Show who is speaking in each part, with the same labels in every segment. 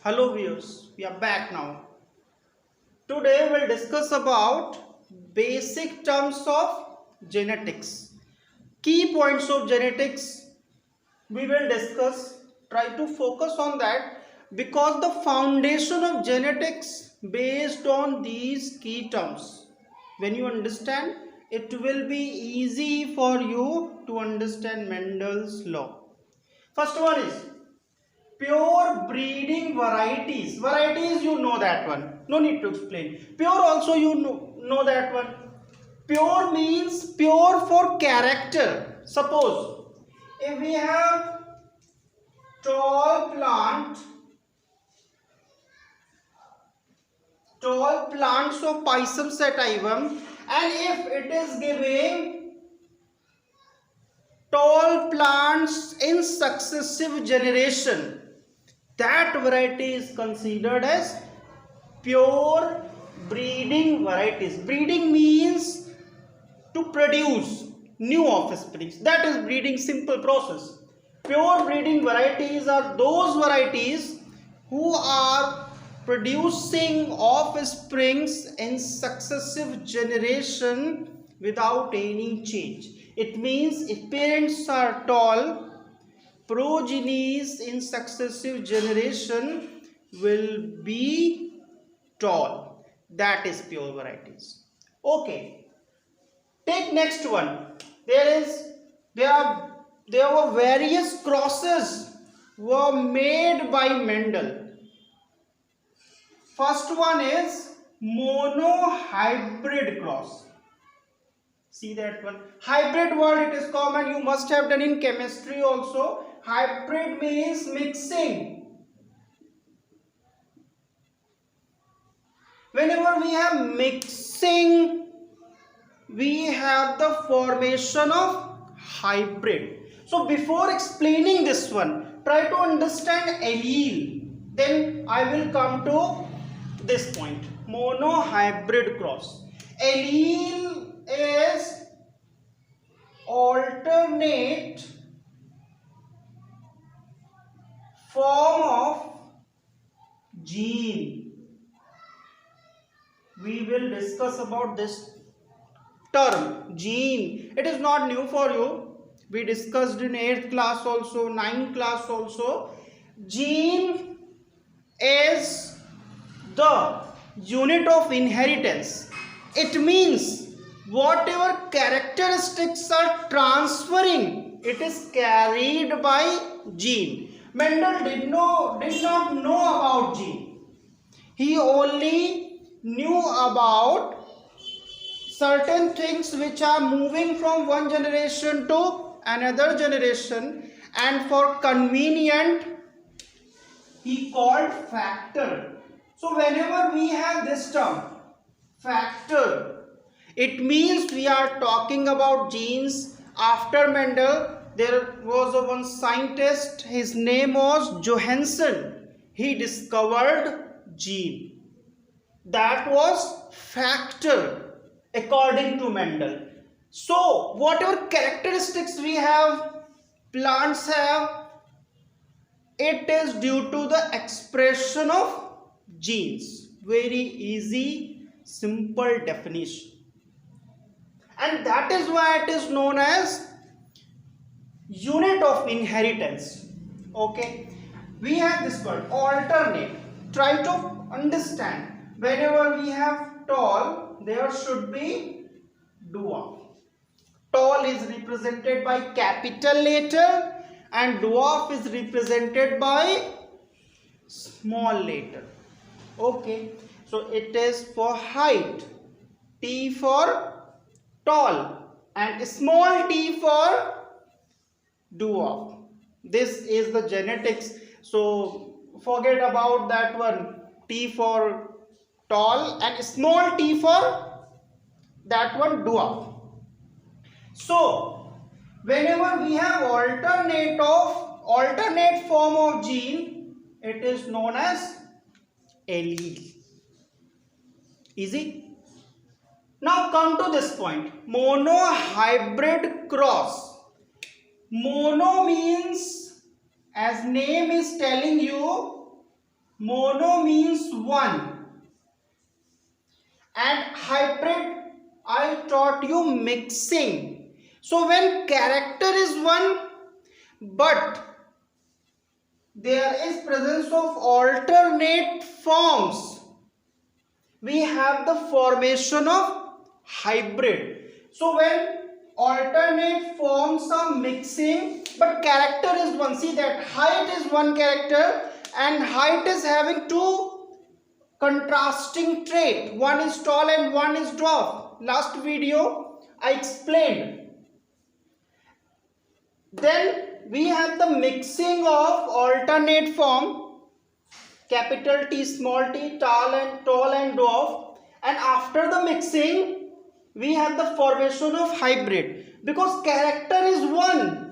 Speaker 1: Hello viewers, we are back now. Today we'll discuss about basic terms of genetics. Key points of genetics we will discuss. Try to focus on that because the foundation of genetics based on these key terms. When you understand, it will be easy for you to understand Mendel's law. First one is pure breeding varieties. Varieties, you know that one. No need to explain. Pure also you know that one. Pure means pure for character. Suppose if we have tall plants of Pisum sativum, and if it is giving tall plants in successive generation, that variety is considered as pure breeding varieties. Breeding means to produce new offspring. That is breeding, simple process. Pure breeding varieties are those varieties who are producing offsprings in successive generation without any change. It means if parents are tall, progenies in successive generation will be tall. That is pure varieties. Okay. Take next one. There were various crosses were made by Mendel. First one is monohybrid cross. See that one. Hybrid word, it is common. You must have done in chemistry also. Hybrid means mixing. Whenever we have mixing, we have the formation of hybrid. So before explaining this one, try to understand allele. Then I will come to this point. Monohybrid cross. Allele is alternate form of gene. We will discuss about this term gene. It is not new for you. We discussed in 8th class also, 9th class also. Gene is the unit of inheritance. It means whatever characteristics are transferring, it is carried by gene. Mendel did not know about gene. He only knew about certain things which are moving from one generation to another generation, and for convenient he called factor. So whenever we have this term factor, it means we are talking about genes. After Mendel, there was one scientist, his name was Johansen. He discovered gene. That was factor according to Mendel. So whatever characteristics we have, plants have, it is due to the expression of genes. Very easy, simple definition. And that is why it is known as unit of inheritance. Okay. We have this word alternate. Try to understand. Whenever we have tall, there should be dwarf. Tall is represented by capital letter and dwarf is represented by small letter. Okay. So it is for height. T for tall and small t for dwarf. This is the genetics. So forget about that one. T for tall and small t for that one, dwarf. So whenever we have alternate form of gene, it is known as allele. Easy. Now come to this point. Monohybrid cross. Mono means, as name is telling you, Mono means one. And hybrid, I taught you mixing. So when character is one, but there is presence of alternate forms, we have the formation of hybrid. So when alternate forms are mixing but character is one, see that height is one character and height is having two contrasting trait, one is tall and one is dwarf. Last video I explained. Then we have the mixing of alternate form, capital T, small t, tall and dwarf, and after the mixing we have the formation of hybrid because character is one.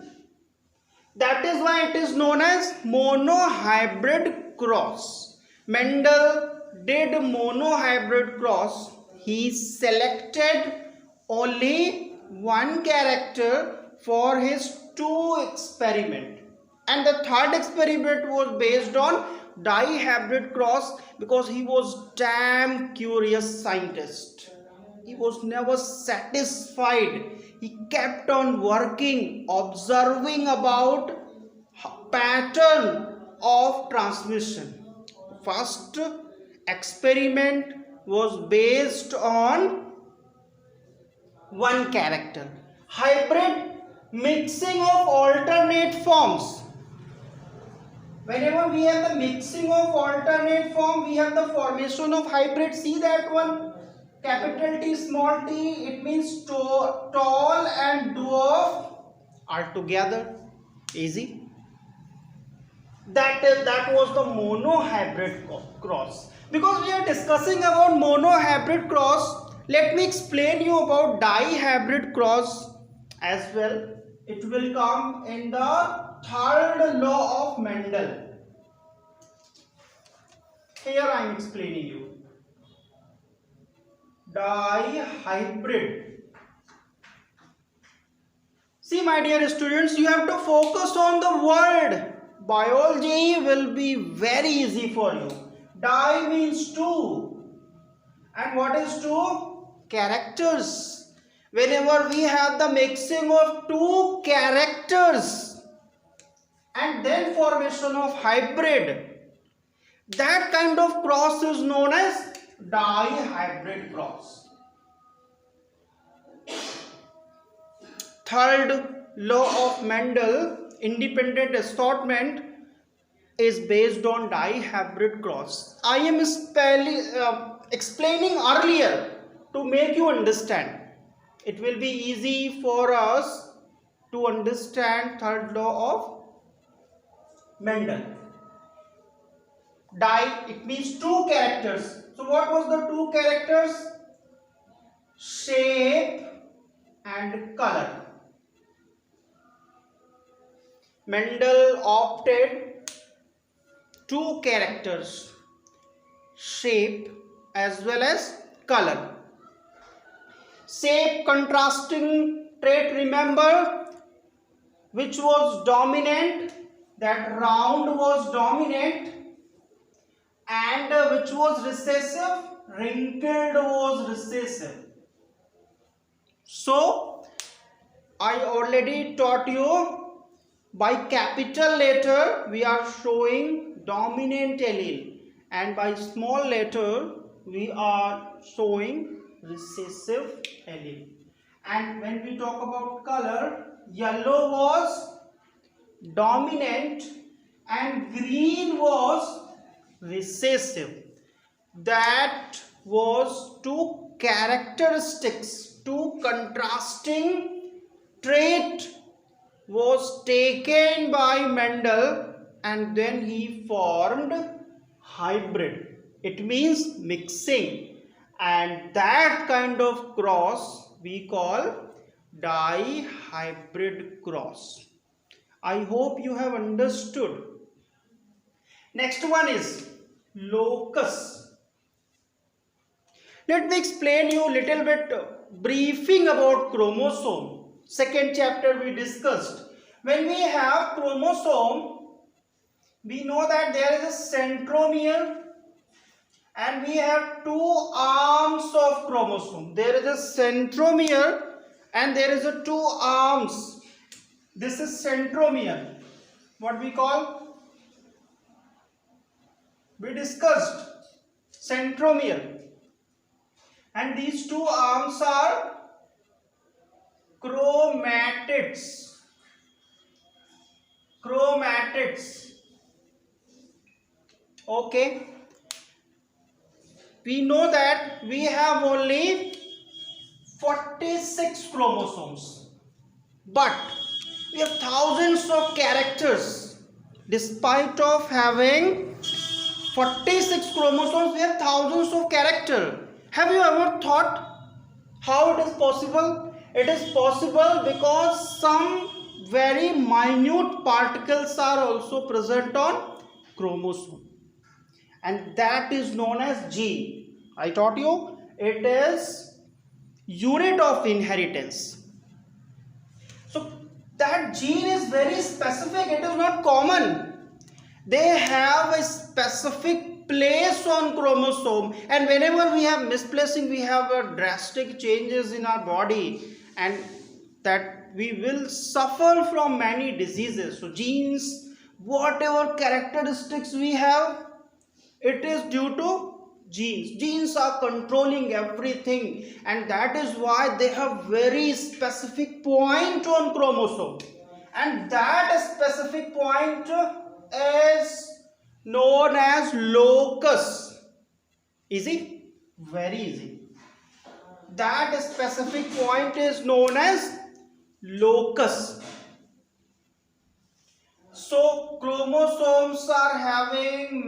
Speaker 1: That is why it is known as monohybrid cross. Mendel did monohybrid cross. He selected only one character for his two experiment, and the third experiment was based on dihybrid cross because he was damn curious scientist. He was never satisfied. He kept on working, observing about pattern of transmission. First experiment was based on one character. Hybrid, mixing of alternate forms. Whenever we have the mixing of alternate form, we have the formation of hybrid. See that one? Capital T, small t, it means tall and dwarf are together. Easy. That was the monohybrid cross. Because we are discussing about monohybrid cross, let me explain you about dihybrid cross as well. It will come in the third law of Mendel. Here I am explaining you. Dihybrid. See my dear students, you have to focus on the word. Biology will be very easy for you. Di means two. And what is two? Characters. Whenever we have the mixing of two characters and then formation of hybrid, that kind of cross is known as dihybrid cross. Third law of Mendel, independent assortment, is based on dihybrid cross. I am explaining earlier to make you understand. It will be easy for us to understand third law of Mendel. Di, it means two characters. So what was the two characters? Shape and color. Mendel opted two characters, shape as well as color. Shape, contrasting trait, remember, which was dominant, that round was dominant, and which was recessive, wrinkled was recessive. So I already taught you, by capital letter we are showing dominant allele, and by small letter we are showing recessive allele. And when we talk about color, yellow was dominant and green was recessive. That was two characteristics, two contrasting trait was taken by Mendel, and then he formed hybrid. It means mixing, and that kind of cross we call dihybrid cross. I hope you have understood. Next one is locus. Let me explain you a little bit briefing about chromosome. Second chapter we discussed. When we have chromosome, we know that there is a centromere and we have two arms of chromosome. There is a centromere and there is a two arms. This is centromere. What we call? We discussed centromere. And these two arms are chromatids. Chromatids. Okay. We know that we have only 46 chromosomes, but we have thousands of characters. Despite of having 46 chromosomes, we have thousands of characters. Have you ever thought how it is possible? It is possible because some very minute particles are also present on chromosome, and that is known as gene. I taught you it is unit of inheritance. So that gene is very specific. It is not common. They have a specific place on chromosome, and whenever we have misplacing, we have a drastic changes in our body, and that we will suffer from many diseases. So genes, whatever characteristics we have, it is due to genes. Genes are controlling everything, and that is why they have very specific point on chromosome, and that specific point is known as locus. Easy? Very easy. That specific point is known as locus. So chromosomes are having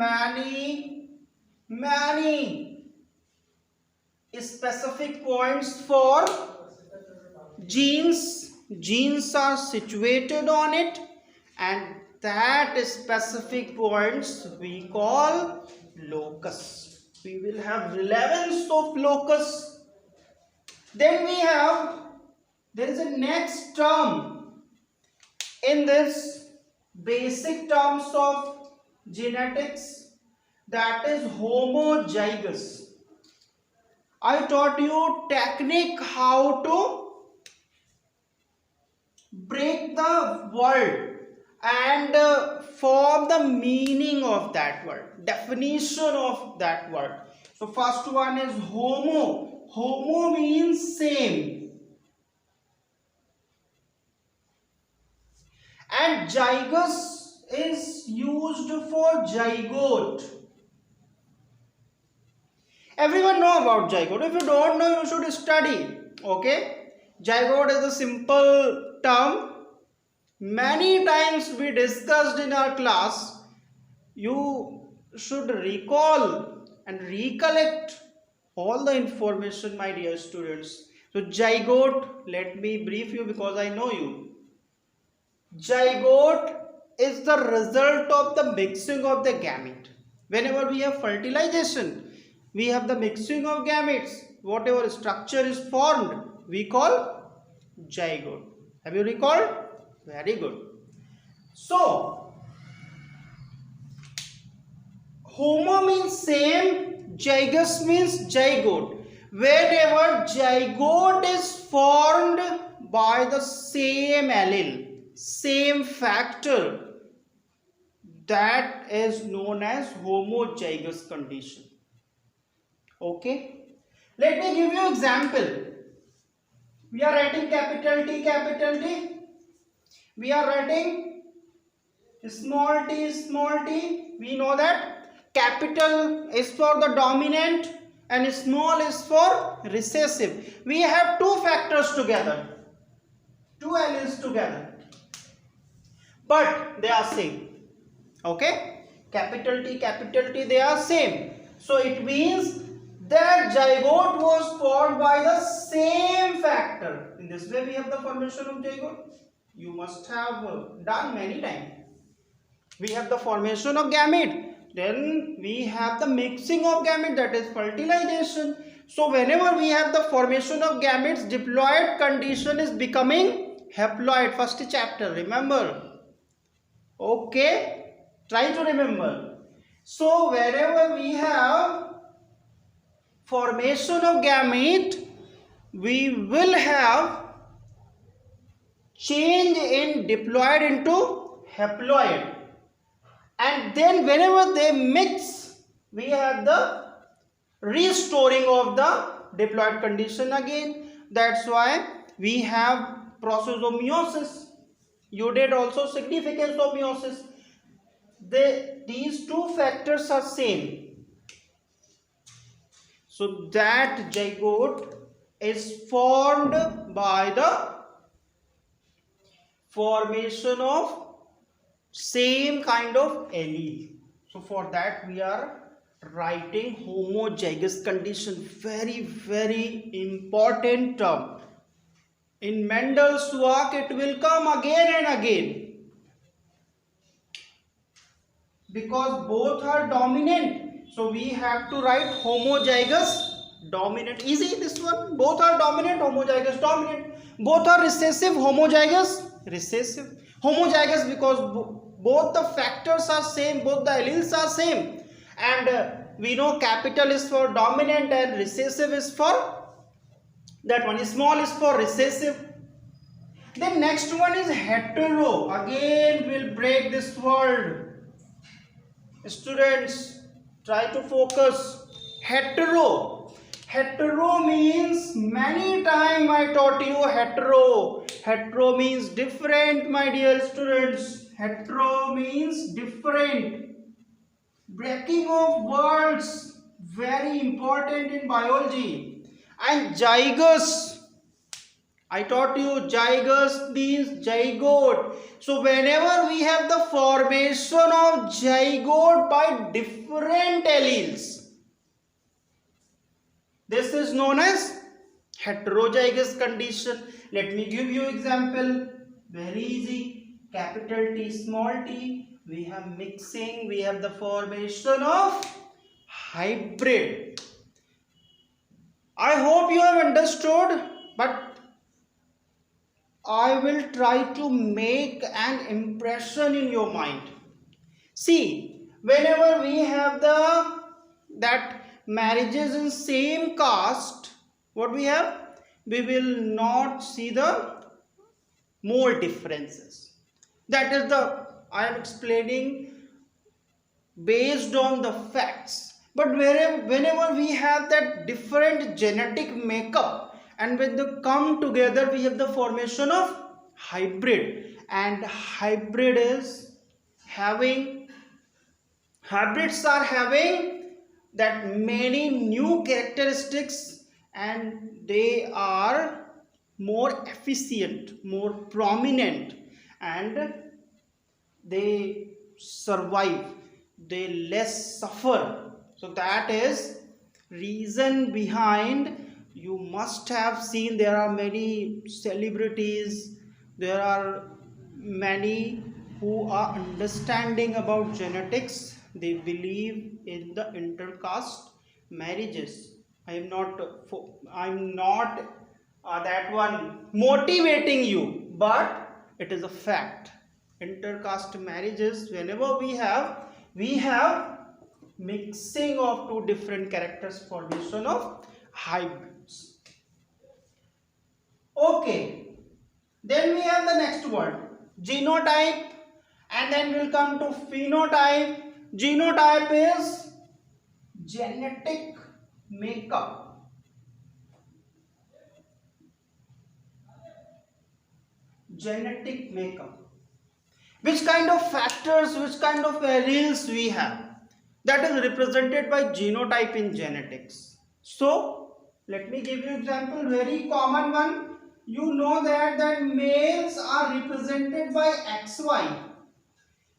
Speaker 1: many specific points for genes. Genes are situated on it, and that specific points we call locus. We will have relevance of locus. Then we have, there is a next term in this basic terms of genetics, that is homozygous. I taught you technique how to break the word and form the meaning of that word, definition of that word. So first one is homo. Homo means same, and zygous is used for zygote. Everyone know about zygote. If you don't know, you should study. Okay, zygote is a simple term. Many times we discussed in our class. You should recall and recollect all the information, my dear students. So zygote, let me brief you because I know you. Zygote is the result of the mixing of the gamete. Whenever we have fertilization, we have the mixing of gametes. Whatever structure is formed, we call zygote. Have you recalled? Very good. So homo means same, zygous means zygote. Whenever zygote is formed by the same allele, same factor, that is known as homozygous condition. Okay, let me give you example. We are writing capital T, capital T. We are writing small t, small t. We know that capital is for the dominant and small is for recessive. We have two factors together, two alleles together, but they are same. Okay, capital T, they are same. So it means that zygote was formed by the same factor. In this way we have the formation of zygote. You must have done many times. We have the formation of gamete, then we have the mixing of gamete, that is fertilization. So whenever we have the formation of gametes, diploid condition is becoming haploid. First chapter, remember? Okay, Try to remember. So wherever we have formation of gamete, we will have change in diploid into haploid, and then whenever they mix, we have the restoring of the diploid condition again. That's why we have process of meiosis. You did also significance of meiosis. These two factors are same. So that zygote is formed by the formation of same kind of allele. So for that we are writing homozygous condition. Very, very important term. In Mendel's work it will come again and again, because both are dominant. So we have to write homozygous dominant. Easy this one. Both are dominant, homozygous dominant. Both are recessive, homozygous recessive. Homozygous because both the factors are same, both the alleles are same. And we know capital is for dominant and recessive is for that one. Small is for recessive. Then next one is hetero. Again we'll break this word. Students, try to focus. Hetero. Hetero means, many times I taught you hetero. Hetero means different, my dear students. Hetero means different. Breaking of words, very important in biology. And zygous, I taught you zygous means zygote. So whenever we have the formation of zygote by different alleles, this is known as heterozygous condition. Let me give you example. Very easy. Capital T, small t. We have mixing. We have the formation of hybrid. I hope you have understood, but I will try to make an impression in your mind. See, whenever we have that marriages in same caste, what we have? We will not see the more differences. That is I am explaining based on the facts. But whenever we have that different genetic makeup, and when they come together, we have the formation of hybrid. And hybrids are having that many new characteristics, and they are more efficient, more prominent, and they survive, they less suffer. So that is reason behind. You must have seen there are many celebrities, there are many who are understanding about genetics. They believe in the intercaste marriages. I am not that one motivating you, but it is a fact. Intercaste marriages, whenever we have mixing of two different characters, formation of hybrids. Okay, then we have the next word, genotype, and then we'll come to phenotype. Genotype is genetic makeup. Genetic makeup. Which kind of factors, which kind of alleles we have, that is represented by genotype in genetics. So let me give you example, very common one. You know that males are represented by XY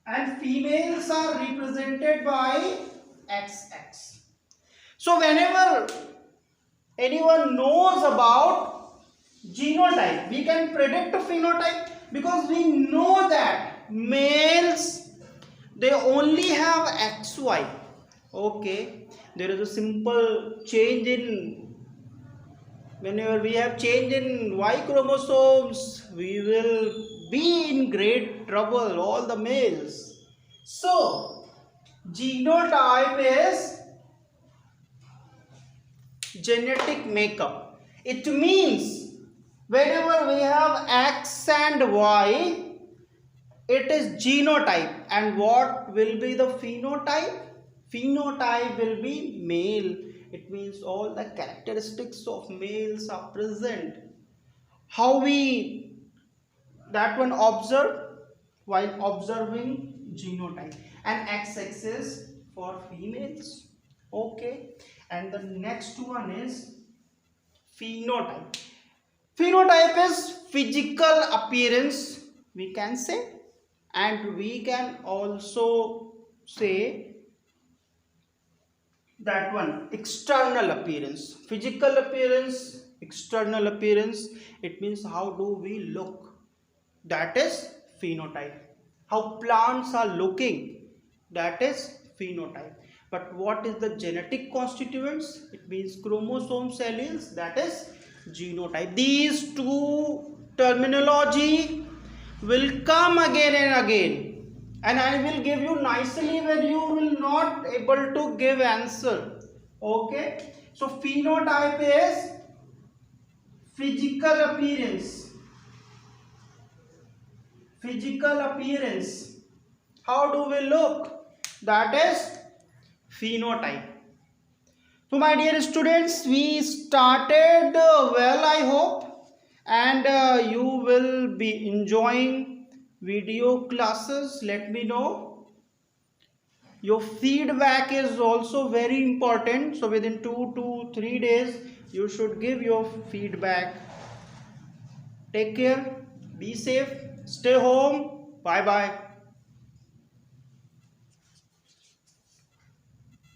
Speaker 1: and females are represented by XX. So whenever anyone knows about genotype, we can predict a phenotype, because we know that males, they only have XY. Okay, there is a simple change in, whenever we have change in Y chromosomes, we will be in great trouble, all the males. So genotype is genetic makeup. It means whenever we have X and Y, it is genotype. And what will be the phenotype? Phenotype will be male. It means all the characteristics of males are present. How we that one observe? While observing genotype. And x-axis for females. Okay. And the next one is phenotype. Phenotype is physical appearance, we can say, and we can also say that one external appearance. Physical appearance, external appearance, it means how do we look, that is phenotype. How plants are looking, that is phenotype. But what is the genetic constituents? It means chromosomes, alleles, that is genotype. These two terminology will come again and again, and I will give you nicely when you will not able to give answer. Okay, so phenotype is physical appearance. Physical appearance. How do we look? That is phenotype. So my dear students, we started well, I hope, and you will be enjoying video classes. Let me know. Your feedback is also very important. So within 2 to 3 days, you should give your feedback. Take care. Be safe. Stay home. Bye bye.